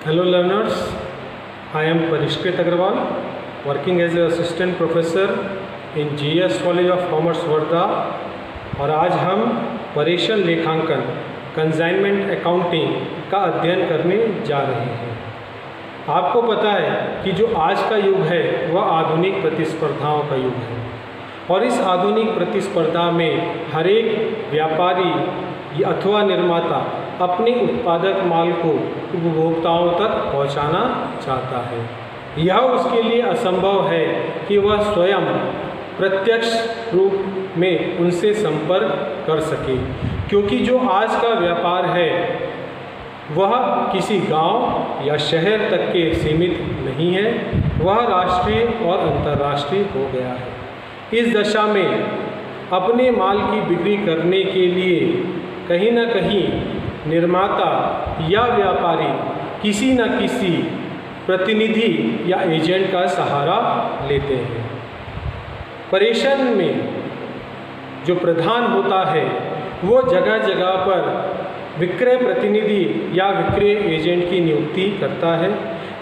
Hello learners, I am Parishkrit Agarwal, working as an assistant professor in GS College of Commerce Wardha. और आज हम परेषण लेखांकन consignment accounting का अध्ययन करने जा रहे हैं। आपको पता है कि जो आज का युग है वह आधुनिक प्रतिस्पर्धाओं का युग है और इस आधुनिक प्रतिस्पर्धा में हर एक व्यापारी अथवा निर्माता अपने उत्पादक माल को उपभोक्ताओं तक पहुंचाना चाहता है। यह उसके लिए असंभव है कि वह स्वयं प्रत्यक्ष रूप में उनसे संपर्क कर सके, क्योंकि जो आज का व्यापार है वह किसी गांव या शहर तक के सीमित नहीं है, वह राष्ट्रीय और अंतर्राष्ट्रीय हो गया है। इस दशा में अपने माल की बिक्री करने के लिए कहीं न कहीं निर्माता या व्यापारी किसी न किसी प्रतिनिधि या एजेंट का सहारा लेते हैं। परेषण में जो प्रधान होता है वो जगह जगह पर विक्रय प्रतिनिधि या विक्रय एजेंट की नियुक्ति करता है।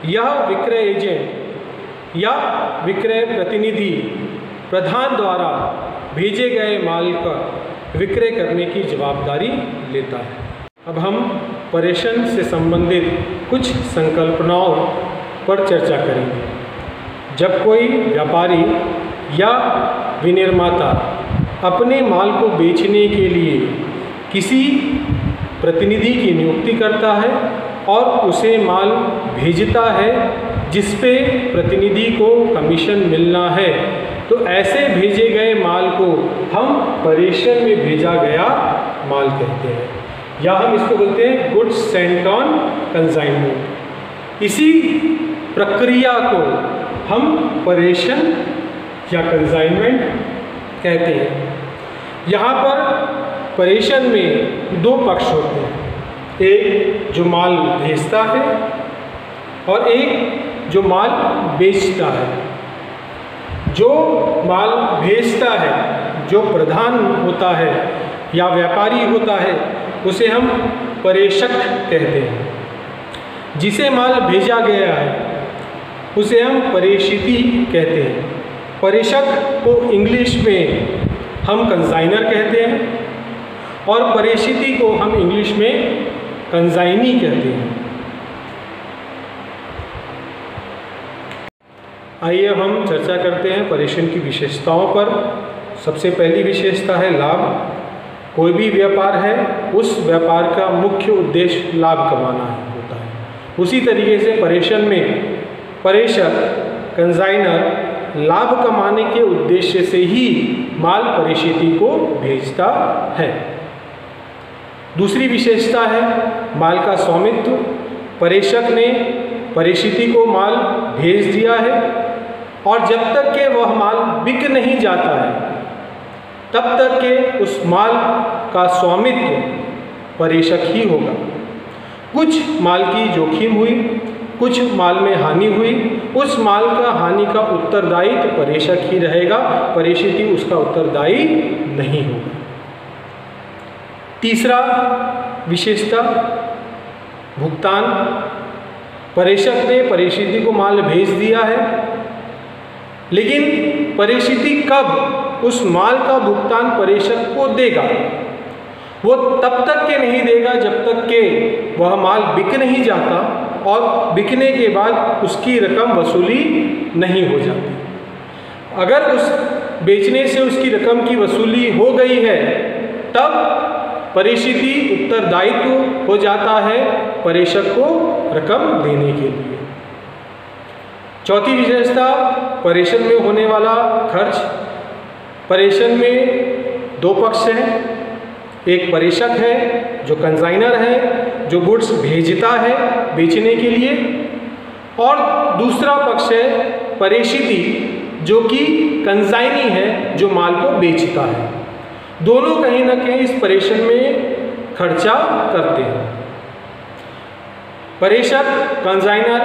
यह विक्रय एजेंट या विक्रय प्रतिनिधि प्रधान द्वारा भेजे गए माल का विक्रय करने की जवाबदारी लेता है। अब हम परेषण से संबंधित कुछ संकल्पनाओं पर चर्चा करेंगे। जब कोई व्यापारी या विनिर्माता अपने माल को बेचने के लिए किसी प्रतिनिधि की नियुक्ति करता है और उसे माल भेजता है जिस पे प्रतिनिधि को कमीशन मिलना है, तो ऐसे भेजे गए माल को हम परेषण में भेजा गया माल कहते हैं, या हम इसको बोलते हैं गुड्स सेंट ऑन कंसाइनमेंट। इसी प्रक्रिया को हम परेषण या कंसाइनमेंट कहते हैं। यहाँ पर परेषण में दो पक्ष होते हैं, एक जो माल भेजता है और एक जो माल बेचता है। जो माल भेजता है, जो प्रधान होता है या व्यापारी होता है, उसे हम परेषक कहते हैं। जिसे माल भेजा गया है उसे हम परेषिती कहते हैं। परेषक को इंग्लिश में हम कंसाइनर कहते हैं और परेषिती को हम इंग्लिश में कंसाइनी कहते हैं। आइए अब हम चर्चा करते हैं परेषण की विशेषताओं पर। सबसे पहली विशेषता है लाभ। कोई भी व्यापार है उस व्यापार का मुख्य उद्देश्य लाभ कमाना होता है। उसी तरीके से परेषण में परेषक कंसाइनर लाभ कमाने के उद्देश्य से ही माल परेषिती को भेजता है। दूसरी विशेषता है माल का स्वामित्व। परेषक ने परेषिती को माल भेज दिया है और जब तक के वह माल बिक नहीं जाता है तब तक के उस माल का स्वामित्व परेषक ही होगा। कुछ माल की जोखिम हुई, कुछ माल में हानि हुई, उस माल का हानि का उत्तरदायित्व परेषक ही रहेगा, परेषिती उसका उत्तरदायी नहीं होगा। तीसरा विशेषता भुगतान। परेषक ने परेषिती को माल भेज दिया है, लेकिन परेषिती कब उस माल का भुगतान परेषक को देगा? वो तब तक के नहीं देगा जब तक के वह माल बिक नहीं जाता और बिकने के बाद उसकी रकम वसूली नहीं हो जाती। अगर उस बेचने से उसकी रकम की वसूली हो गई है तब परेषिती उत्तरदायित्व हो जाता है परेषक को रकम देने के लिए। चौथी विशेषता परेषण में होने वाला खर्च। परेषण में दो पक्ष हैं, एक परेषक है जो कंसाइनर है, जो गुड्स भेजता है बेचने के लिए, और दूसरा पक्ष है परेषिती जो कि कंसाइनी है, जो माल को बेचता है। दोनों कहीं ना कहीं इस परेषण में खर्चा करते हैं। परेषक कंसाइनर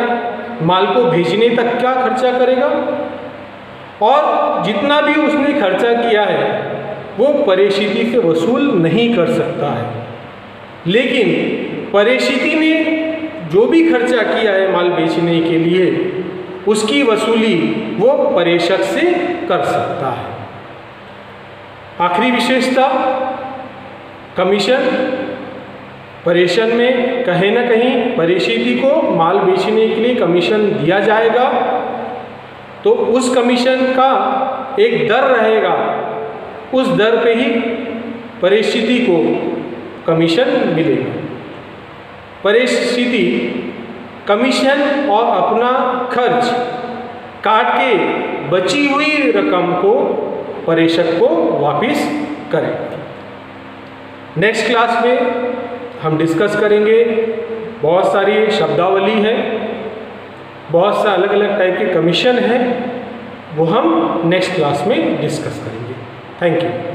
माल को भेजने तक का खर्चा करेगा और जितना भी उसने खर्चा किया है वो परेषिती से वसूल नहीं कर सकता है। लेकिन परेषिती ने जो भी खर्चा किया है माल बेचने के लिए उसकी वसूली वो प्रेषक से कर सकता है। आखिरी विशेषता कमीशन। प्रेषण में कहीं ना कहीं प्रेषित को माल बेचने के लिए कमीशन दिया जाएगा, तो उस कमीशन का एक दर रहेगा, उस दर पे ही प्रेषित को कमीशन मिलेगा। प्रेषित कमीशन और अपना खर्च काट के बची हुई रकम को प्रेषक को वापस करेगा। नेक्स्ट क्लास में हम डिस्कस करेंगे, बहुत सारी शब्दावली है, बहुत सा अलग अलग टाइप के कमीशन है, वो हम नेक्स्ट क्लास में डिस्कस करेंगे। Thank you.